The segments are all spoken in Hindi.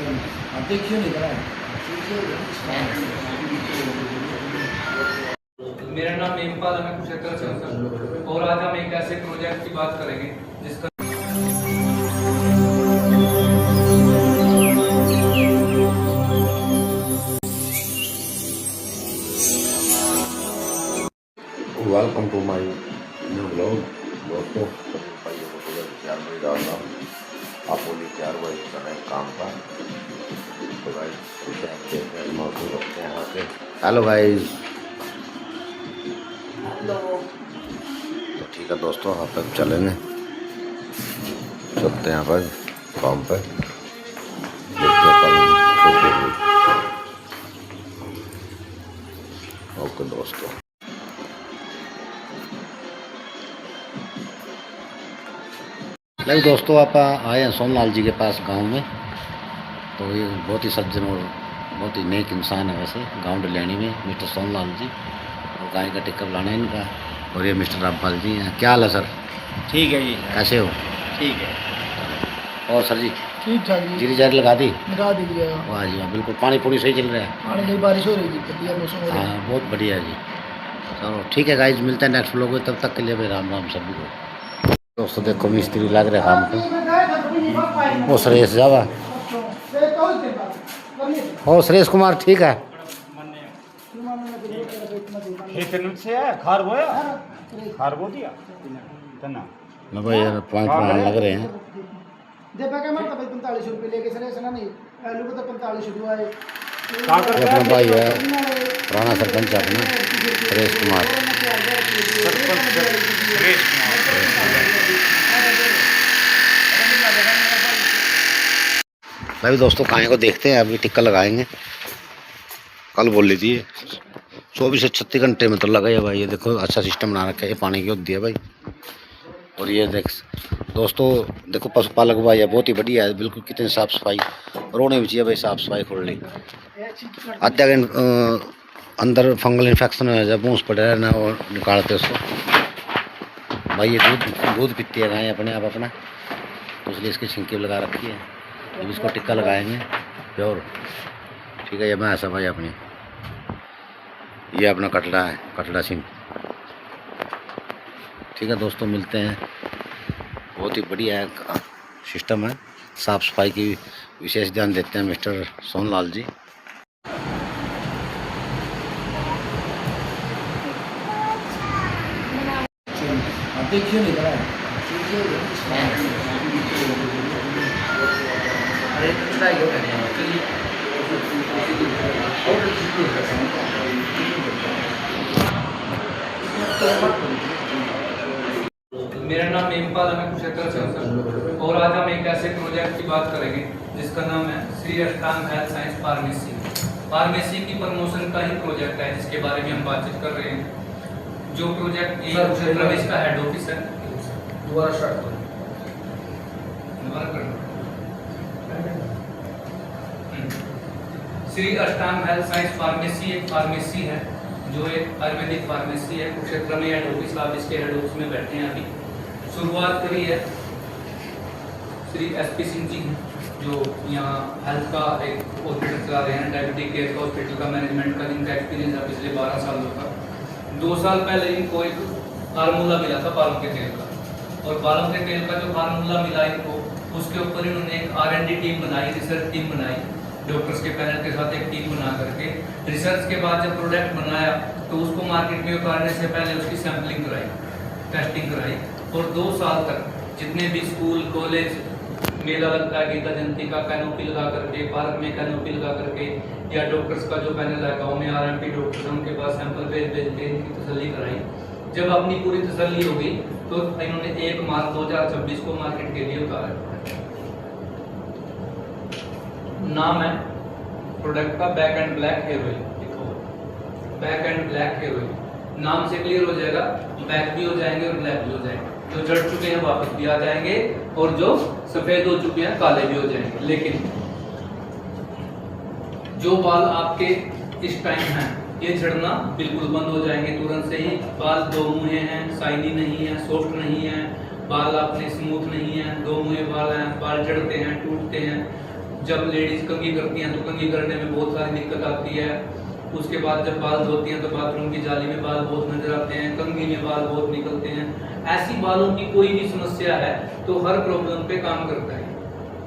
देखिए नहीं करा। मेरा नाम मेमपाल है, मैं कुशेतर से हूं सर। और आज हम एक ऐसे प्रोजेक्ट की बात करेंगे जिसका welcome to my new blog. दोस्तों भाइयों को सुबह 4 बजे डालना, आपको नहीं 4 बजे करना काम का। तो गाइस मौसम रखते हैं यहाँ पे। Hello guys. तो ठीक है दोस्तों, यहाँ पर चलेंगे, चलते हैं यहाँ पर काम पे। ओके दोस्तों। नहीं दोस्तों, आप आए हैं सोनलाल जी के पास गांव में। तो ये बहुत ही सज्जन और बहुत ही नेक इंसान है वैसे, गांव डलियानी में मिस्टर सोनलाल जी। और गाय का टिक्कर लाना है इनका। और ये मिस्टर रामपाल जी हैं। क्या हाल है सर? ठीक है जी। कैसे हो? ठीक है। और सर जी ठीक ठाक जी। जीरी जारी लगा दी? लगा दीजिए। वाह जी वाह, बिल्कुल पानी पूरी सही चल रहा है। पानी की बारिश हो रही है, बढ़िया मौसम हो रहा है। हाँ बहुत बढ़िया जी। चलो ठीक है गाइज, मिलते हैं नेक्स्ट व्लॉग में। तब तक के लिए भाई राम राम सभी को। दोस्तों देखो मिस्त्री लग रहे काम पे। वो सुरेश जावा हो, सुरेश कुमार ठीक है। खारबो दिया तना ना भाई यार, पाँच लग रहे हैं। जब क्या मैं 45 रुपये लेके सर ना नहीं आलू को तो 45 रुपये आए। ये अपना भाई है, पुराना सरपंच अपना सुरेश कुमार। भाई दोस्तों काहे को देखते हैं, अभी टिक्का लगाएंगे। कल बोल लीजिए 24 से 36 घंटे में तो लगा है भाई। ये देखो अच्छा सिस्टम बना रखा है, ये पानी की होती है भाई। और ये देख दोस्तों, देखो पशुपालक भाई है, बहुत ही बढ़िया है, बिल्कुल कितनी साफ़ सफाई। रोने भी चाहिए भाई, साफ़ सफाई खोल ली। आधा अंदर फंगल इन्फेक्शन हो जाए, मूँछ पड़ रहा है ना, और निकालते उसको भाई। ये दूध पीती है गाय अपने आप अपना, तो इसलिए इसकी छिंकी लगा रखी है। अब इसको टिक्का लगाएंगे प्योर। ठीक है, ये मैं ऐसा भाई अपनी, ये अपना कटड़ा है, कटड़ा सिंह। ठीक है दोस्तों, मिलते हैं। बहुत ही बढ़िया है सिस्टम है, साफ़ सफाई की विशेष ध्यान देते हैं मिस्टर सोनलाल जी। देखिए नहीं करा। मेरा नाम मेमपाल है, मैं कुशेतर से हूं सर। और आज हम एक ऐसे प्रोजेक्ट की बात करेंगे जिसका नाम है श्री अष्टांग हेल्थ साइंस फार्मेसी। फार्मेसी की प्रमोशन का ही प्रोजेक्ट है जिसके बारे में हम बातचीत कर रहे हैं। जो प्रोजेक्ट रमेश का हेड ऑफिस है। दोबारा स्टार्ट करो। श्री अष्टांग हेल्थ साइंस फार्मेसी एक फार्मेसी है जो एक आयुर्वेदिक फार्मेसी है। कुरुक्षेत्र में हेड ऑफिस, आप इसके हेड ऑफिस में बैठे हैं। अभी शुरुआत करी है श्री SP सिंह जी जो यहाँ हेल्थ का एक हॉस्पिटल चला रहे हैं, डायबिटिक केयर का हॉस्पिटल का मैनेजमेंट का इनका एक्सपीरियंस है पिछले 12 सालों का। 2 साल पहले इनको एक फार्मूला मिला था बालों के तेल का, और बालों के तेल का जो फार्मूला मिला इनको, उसके ऊपर इन्होंने एक R&D टीम बनाई, रिसर्च टीम बनाई, डॉक्टर्स के पैनल के साथ एक टीम बना करके। रिसर्च के बाद जब प्रोडक्ट बनाया तो उसको मार्केट में उतारने से पहले उसकी सैम्पलिंग कराई, टेस्टिंग कराई। और 2 साल तक जितने भी स्कूल कॉलेज मेला लगता है, गीता जयंती का कैनोपी लगा करके, पार्क में कैनोपी लगा करके, या डॉक्टर्स का जो पैनल है गाँव में RMP डॉक्टर्स, उनके पास सैंपल भेज के इनकी तसल्ली कराई। जब अपनी पूरी तसल्ली हो गई तो इन्होंने 1 मार्च 2026 को मार्केट के लिए उतारा। नाम है प्रोडक्ट का back and black hair oil. देखो back and black hair oil, नाम से क्लियर हो जाएगा, बैक भी हो जाएंगे और ब्लैक भी हो जाएंगे। जो जड़ चुके हैं वापस भी आ जाएंगे, और जो सफेद हो चुके हैं काले भी हो जाएंगे। लेकिन जो बाल आपके इस टाइम हैं ये झड़ना बिल्कुल बंद हो जाएंगे तुरंत से ही। बाल 2 मुहे हैं, शाइनी नहीं है, सॉफ्ट नहीं है, बाल अपने स्मूथ नहीं है, 2 मुहे बाल हैं, बाल झड़ते हैं, टूटते हैं, जब लेडीज कंघी करती हैं तो कंघी करने में बहुत सारी दिक्कत आती है। उसके बाद जब बाल धोती हैं तो बाथरूम की जाली में बाल बहुत नजर आते हैं, कंघी में बाल बहुत निकलते हैं। ऐसी बालों की कोई भी समस्या है तो हर प्रॉब्लम पे काम करता है।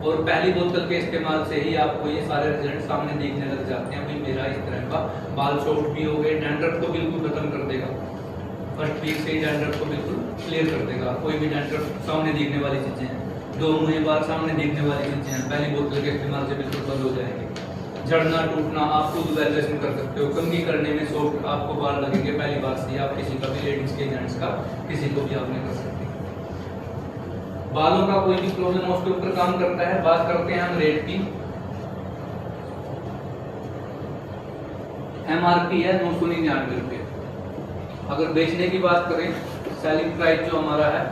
और पहली बोतल के इस्तेमाल से ही आपको ये सारे रिजल्ट सामने देखने लग जाते हैं। भाई मेरा इस तरह का बाल सॉफ्ट भी हो गए, डैंड्रफ को बिल्कुल खत्म कर देगा। फर्स्ट वीक से ही डैंड्रफ को बिल्कुल क्लियर कर देगा। कोई भी डैंड्रफ सामने दिखने वाली चीजें हैं, दो मुँहे बाल सामने दिखने वाली चीजें हैं, पहली बोतल के इस्तेमाल से बिल्कुल बंद हो जाएंगे। झड़ना टूटना आप खुद वैल्यूएशन कर सकते हो। कंघी करने में सॉफ्ट आपको बाल लगेंगे पहली बार से। आप किसी का भी, लेडीज के, जेंट्स का, किसी को भी आपने कर सकते हैं। बालों का कोई भी प्रॉब्लम उसके ऊपर काम करता है। बात करते हैं हम रेट की। MRP है 999 रुपये। अगर बेचने की बात करें, सेलिंग प्राइस जो हमारा है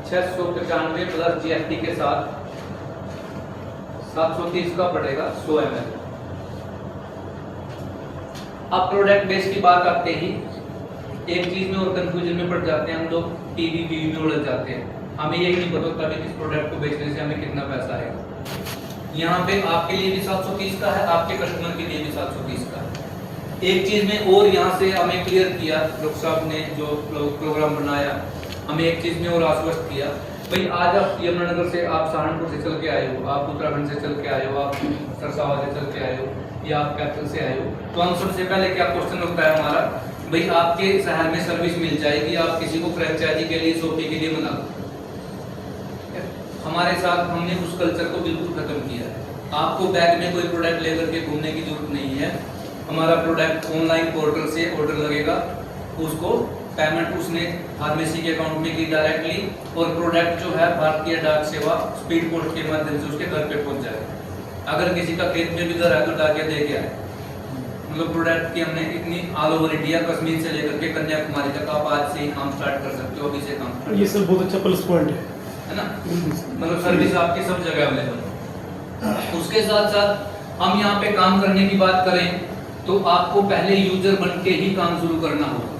695 प्लस GST के साथ 730 का पड़ेगा 100 ml। अब प्रोडक्ट बेस की बात आते ही एक चीज में और कंफ्यूजन में पड़ जाते हैं हम लोग, टीवी में उलझ जाते हैं। हमें यही नहीं पता होता कि इस प्रोडक्ट को बेचने से हमें कितना पैसा आएगा। यहाँ पे आपके लिए भी 730 का है, आपके कस्टमर के लिए भी 730 का है। एक चीज में और यहाँ से हमें क्लियर किया डॉक्टर साहब ने, जो प्रोग्राम बनाया, हमें एक चीज में और आश्वस्त किया। भाई आज आप यमुनानगर से, आप सहारनपुर से चल के आए हो, आप उत्तराखंड से चल के आए हो, आप सरसावा से चल के आए हो, या आप कैपिटल से आए हो, तो हम सबसे पहले क्या क्वेश्चन होता है हमारा, भाई आपके शहर में सर्विस मिल जाएगी, आप किसी को फ्रेंचाइजी के लिए, शॉपिंग के लिए मना दो। हमारे साथ हमने उस कल्चर को बिल्कुल खत्म किया है। आपको बैग में कोई प्रोडक्ट लेकर के घूमने की जरूरत नहीं है। हमारा प्रोडक्ट ऑनलाइन पोर्टल से ऑर्डर लगेगा, उसको पेमेंट उसने फार्मेसी के अकाउंट में की डायरेक्टली, और प्रोडक्ट जो है भारतीय डाक सेवा स्पीड पोस्ट के माध्यम से उसके घर पे पहुंच जाएगा। अगर किसी का खेत में भी घर है तो डाकिया दे के आए। मतलब प्रोडक्ट की हमने इतनी ऑल ओवर इंडिया, कश्मीर से लेकर के कन्याकुमारी तक आप आज से ही काम स्टार्ट कर सकते हो, अभी से काम। ये सब बहुत अच्छा प्लस पॉइंट है ना, मतलब सर्विस आपकी सब जगह अवेलेबल। उसके साथ साथ हम यहाँ पे काम करने की बात करें तो आपको पहले यूजर बन के ही काम शुरू करना होगा।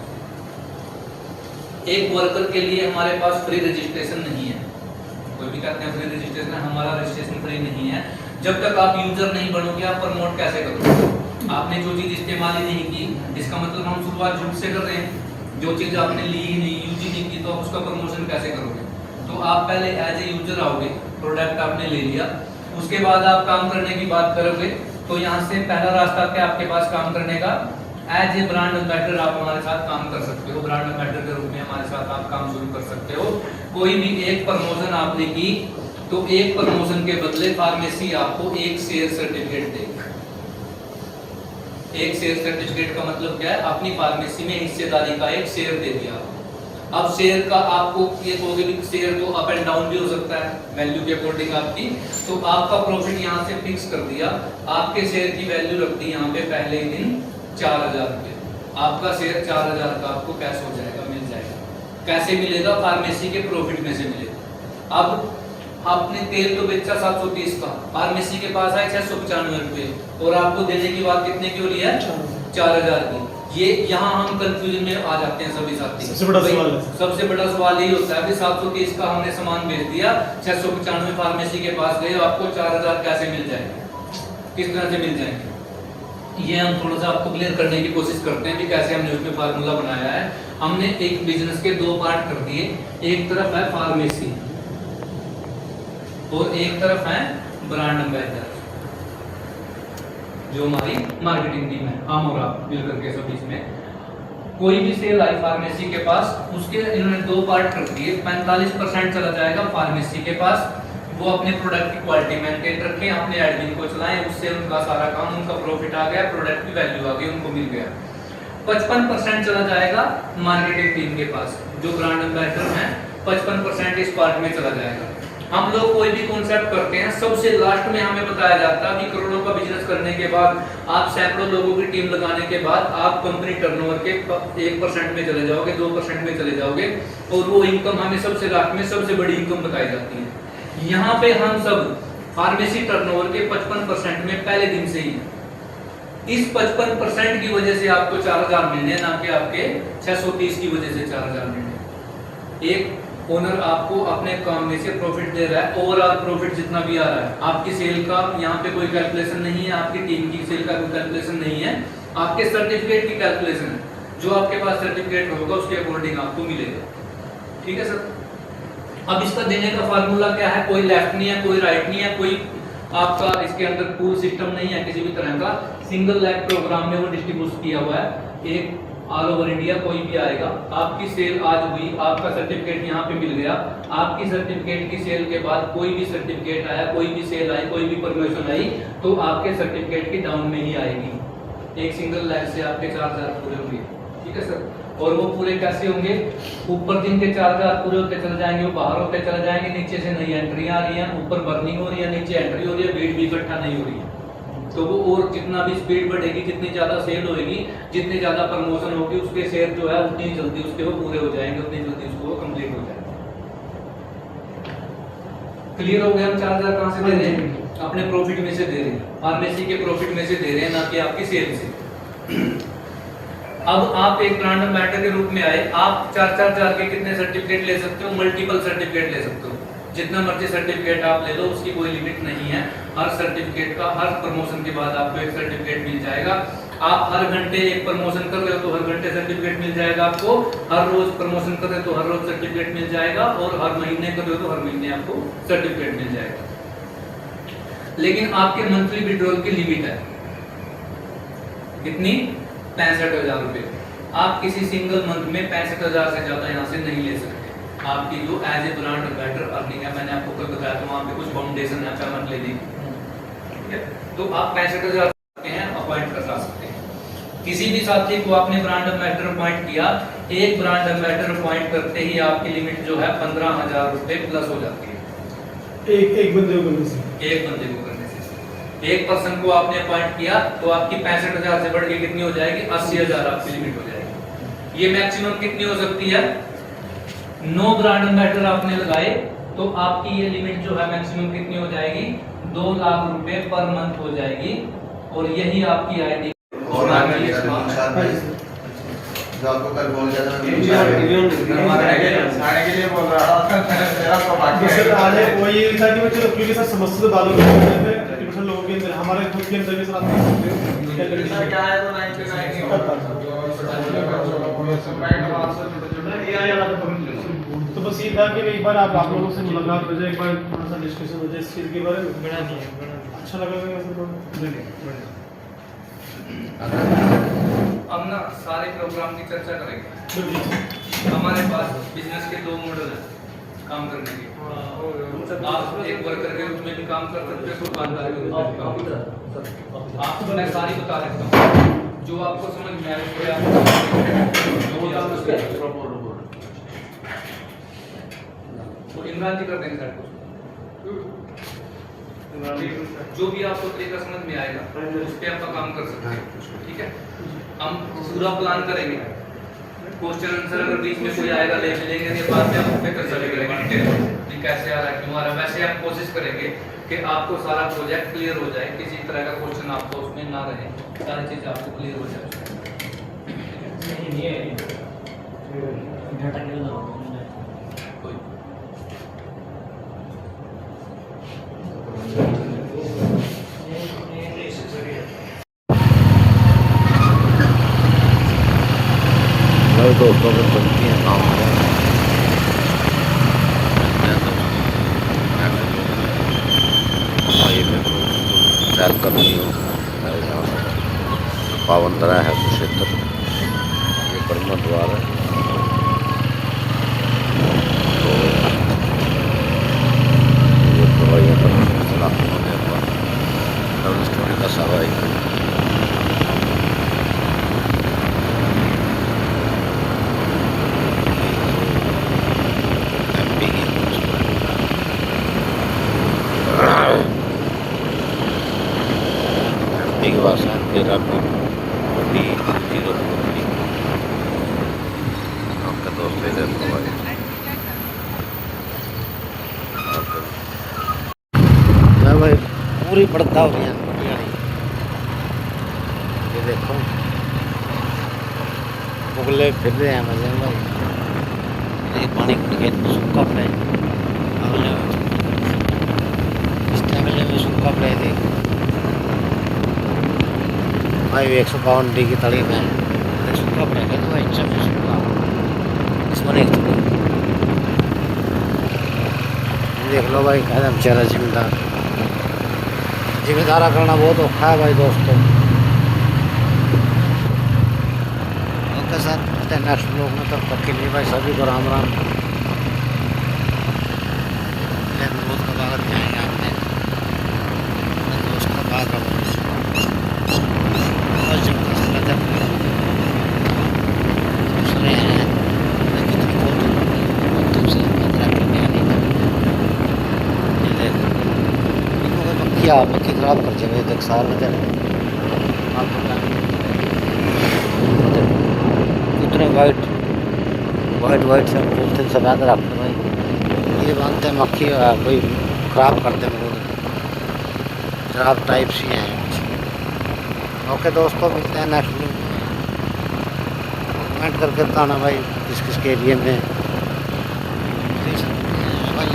एक वर्कर के लिए हमारे पास फ्री रजिस्ट्रेशन नहीं है। कोई भी कहते हैं फ्री रजिस्ट्रेशन, हमारा रजिस्ट्रेशन फ्री नहीं है। जब तक आप यूजर नहीं बनोगे आप प्रमोट कैसे करोगे? आपने जो चीज इस्तेमाल ही नहीं की, इसका मतलब हम शुरुआत झूठ से कर रहे हैं। जो चीज आपने ली ही नहीं, यूज ही नहीं की, तो आप उसका प्रमोशन कैसे करोगे? तो आप पहले एज ए यूजर आओगे, प्रोडक्ट आपने ले लिया, उसके बाद आप काम करने की बात करोगे। तो यहाँ से पहला रास्ता क्या आपके पास काम करने का, एज ए ब्रांड एम्बेसडर आप हमारे साथ काम कर सकते हो। ब्रांड एम्बेसडर के रूप में हमारे साथ आप काम शुरू कर सकते हो। कोई भी एक प्रमोशन आपने की तो एक प्रमोशन के बदले फार्मेसी आपको एक शेयर सर्टिफिकेट देगी। एक शेयर सर्टिफिकेट का मतलब क्या है, अपनी फार्मेसी में हिस्सेदारी का एक शेयर दे दिया। अब शेयर का आपको ये कहोगे भी शेयर तो अप एंड डाउन भी हो सकता है वैल्यू के अकॉर्डिंग आपकी, तो आपका प्रॉफिट यहाँ से फिक्स कर दिया। आपके शेयर की वैल्यू रख दी यहाँ पे पहले ही दिन 4000 रुपये। आपका शेयर 4000 का आपको कैश हो जाएगा, मिल जाएगा। कैसे मिलेगा? फार्मेसी के प्रॉफिट में से मिलेगा। अब आपने तेल तो बेचा 730 का, फार्मेसी के पास आए 695 रुपये, और आपको देने की बात कितने की हो रही है? 4000 की। ये यहाँ हम कंफ्यूजन में आ जाते हैं सभी साथी। सबसे बड़ा सवाल यही होता है कि 730 का हमने सामान बेच दिया, 695 फार्मेसी के पास गए, आपको 4000 कैसे मिल जाएंगे, किस तरह से मिल जाएंगे? ये हम थोड़ा सा आपको क्लियर करने की कोशिश करते हैं कि कैसे हमने उसमें फार्मूला बनाया है। हमने एक बिजनेस के दो पार्ट कर दिए, एक तरफ है फार्मेसी और एक तरफ है ब्रांड एम्बेसडर, जो हमारी मार्केटिंग टीम है, हम और आप मिलकर के सब। इसमें कोई भी सेल आई फार्मेसी के पास, उसके इन्होंने दो पार्ट कर दिए। 45% चला जाएगा फार्मेसी के पास, वो अपने प्रोडक्ट की क्वालिटी मेंटेन रखें, अपने एडमिन को चलाएं, उससे उनका सारा काम, उनका प्रॉफिट आ गया, प्रोडक्ट की वैल्यू आ गई, उनको मिल गया। 55% चला जाएगा मार्केटिंग टीम के पास, जो ब्रांड एम्बेसडर हैं, 55% इस पार्ट में चला जाएगा। हम लोग कोई भी कॉन्सेप्ट करते हैं, सबसे लास्ट में हमें बताया जाता है कि करोड़ों का बिजनेस करने के बाद, आप सैकड़ों लोगों की टीम लगाने के बाद, आप कंपनी टर्नओवर के 1% में चले जाओगे, 2% में चले जाओगे, और वो इनकम हमें सबसे लास्ट में सबसे बड़ी इनकम बताई जाती है। यहाँ पे हम सब फार्मेसी टर्नओवर के 55% में पहले दिन से ही, इस 55% की वजह से आपको 4000 मिलने, ना कि आपके 630 की वजह से 4000 मिलने। एक ओनर आपको अपने काम में से प्रॉफिट दे रहा है, ओवरऑल प्रॉफिट जितना भी आ रहा है, आपकी सेल का यहाँ पे कोई कैलकुलेशन नहीं है, आपकी टीम की सेल का कोई कैलकुलेशन नहीं है, आपके सर्टिफिकेट की कैलकुलेशन है। जो आपके पास सर्टिफिकेट होगा उसके अकॉर्डिंग आपको मिलेगा। ठीक है सर। अब इसका देने का फार्मूला क्या है? कोई लेफ्ट नहीं है, कोई राइट नहीं है, कोई आपका इसके अंदर पूल सिस्टम नहीं है किसी भी तरह का। सिंगल लैग प्रोग्राम में वो डिस्ट्रीब्यूट किया हुआ है। एक ऑल ओवर इंडिया कोई भी आएगा, आपकी सेल आज हुई, आपका सर्टिफिकेट यहाँ पे मिल गया, आपकी सर्टिफिकेट की सेल के बाद कोई भी सर्टिफिकेट आया, कोई भी सेल आई, कोई भी प्रमोशन आई, तो आपके सर्टिफिकेट की डाउन में ही आएगी। एक सिंगल लैग से आपके 4000 पूरे होंगे। ठीक है सर। और वो पूरे कैसे होंगे? ऊपर दिन के 4000 पूरे होते चले जाएंगे, वो बाहर होते चले जाएंगे, नीचे से नई एंट्री आ रही है, ऊपर बर्निंग हो रही है, नीचे एंट्री हो रही है, भीड़ भी इकट्ठा नहीं हो रही है। तो वो और जितना भी स्पीड बढ़ेगी, जितनी ज्यादा सेल होगी, जितनी ज्यादा प्रमोशन होगी, उसके शेयर जो है उतनी जल्दी उसके वो पूरे हो जाएंगे, उतनी जल्दी उसको वो कंप्लीट हो जाएगा। क्लियर हो गया? हम 4000 कहां से दे रहे हैं? अपने प्रॉफिट में से दे रहे हैं, फार्मेसी के प्रॉफिट में से दे रहे हैं, ना कि आपकी सेल से। अब आप एक ब्रांड एम्बेसडर के रूप में आए, आप 4 के कितने सर्टिफिकेट ले सकते हो? मल्टीपल सर्टिफिकेट ले सकते हो, जितना मर्जी सर्टिफिकेट आप ले लो, उसकी कोई लिमिट नहीं है। हर सर्टिफिकेट का हर प्रमोशन के बाद आपको एक सर्टिफिकेट मिल जाएगा। आप हर घंटे एक प्रमोशन कर रहे हो तो हर घंटे सर्टिफिकेट मिल जाएगा आपको, हर रोज प्रमोशन कर रहे हो तो हर रोज सर्टिफिकेट मिल जाएगा, और हर महीने कर रहे हो तो हर महीने आपको सर्टिफिकेट मिल जाएगा। लेकिन आपके मंथली विड्रॉल की लिमिट है कितनी? 65,000 रुपए। आप किसी सिंगल मंथ में 65,000 से ज्यादा यहाँ से नहीं ले सकते। आपकी जो as a brand ambassador earning है, मैंने आपको कल बताया था, वहाँ पे कुछ फाउंडेशन है, पेमेंट ले दी, ठीक है? तो आप 65,000 हैं अपॉइंट कर सकते हैं। किसी भी साथी को आपने ब्रांड एम्बेसडर अपॉइंट किया, एक ब्रांड एम्बेसडर अपॉइंट करते ही आपकी लिमिट जो है 15,000 रुपए प्लस हो जाती है। एक बंदे को करने से, एक बंदे को करने से। एक पर्सन को आपने अपॉइंट किया तो आपकी 65,000 से बढ़ के कितनी हो जाएगी? 80,000 आपकी लिमिट हो जाएगी। ये मैक्सिमम कितनी हो सकती है? 9 ब्रांड एम्बेसडर आपने लगाए तो आपकी ये लिमिट जो है मैक्सिमम कितनी हो जाएगी? 2 लाख रुपए पर मंथ हो जाएगी। और यही आपकी आईडी और जो आपको कल बोल दिया था सर आने वही था कि बच्चे क्योंकि सर समस्या तो बालों में टिपिकल लोगों के अंदर, हमारे खुद के अंदर भी सर आप क्या है तो 99 तो बस ये था कि एक बार आप लोगों से मुलाकात हो जाए, एक बार थोड़ा सा डिस्कशन हो जाए इस चीज़ के बारे में। बड़ा अच्छा लगा। अब ना सारे प्रोग्राम की चर्चा करेंगे। हमारे पास बिजनेस के 2 मॉडल हैं काम करने के। आप एक वर्कर के रूप में भी काम कर सकते हो, दुकानदार के रूप में भी काम कर सकते हो। आपको मैं सारी बता देता हूँ, जो आपको समझ में आए वो इमरान जी कर देंगे सर को। जो भी आपको तरीका समझ में आएगा उस पर आप काम कर सकते हैं। ठीक है, हम पूरा प्लान करेंगे। क्वेश्चन आंसर अगर बीच में कोई आएगा ले लेंगे, ये बाद में हम फिर चर्चा करेंगे डिटेल कि कैसे आ रहा है, क्यों आ रहा है। वैसे हम कोशिश करेंगे कि आपको सारा प्रोजेक्ट क्लियर हो जाए, किसी तरह का क्वेश्चन आपको उसमें ना रहे, सारी चीज़ आपको क्लियर हो जाए। दोस्तों में बनती हैं काम सैर करनी हो, पावन तरह है क्षेत्र, ये ब्रह्म द्वार है। तो ये दवाइयाँ पर होने पर स्टोरी का सारा एक तेरा बड़ी जीरो आपका दोस्त इधर मैं भाई पूरी पड़ता हो रही है। ये देखो मुगले फिर रहे हैं मजे में भाई। ये पानी के खेत में सूखा पड़ा है, अगले इस अगले में सूखा पड़ा है। देख भाई 152 डिग्री तड़ी में सूखा पड़ा है, तो भाई अच्छा में सूखा इसमें एक देख लो भाई, कदम चेहरा जिम्मेदारा करना बहुत औखा है भाई दोस्तों। ओके सर, मिलते हैं नेक्स्ट ब्लॉग में, तब तक के लिए भाई सभी को राम राम। बहुत का बात जाएंगे आपने दोस्त का बात दूसरे हैं, लेकिन तुमसे मक्खी खराब कर जाए देख साल में कितने वाइट से बोलते सफेद रखते भाई, ये बांधते हैं मक्खी कोई खराब करते हैं, खराब टाइप सी हैं। ओके दोस्तों, मिलते हैं नेक्स्ट में। कमेंट करके बताना भाई किस किस के एरिए में भाई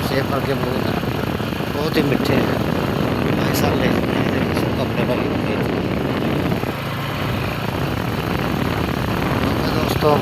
सेव करके बहुत ही मीठे हैं ऐसा ले कपड़े भाई। ओके दोस्तों।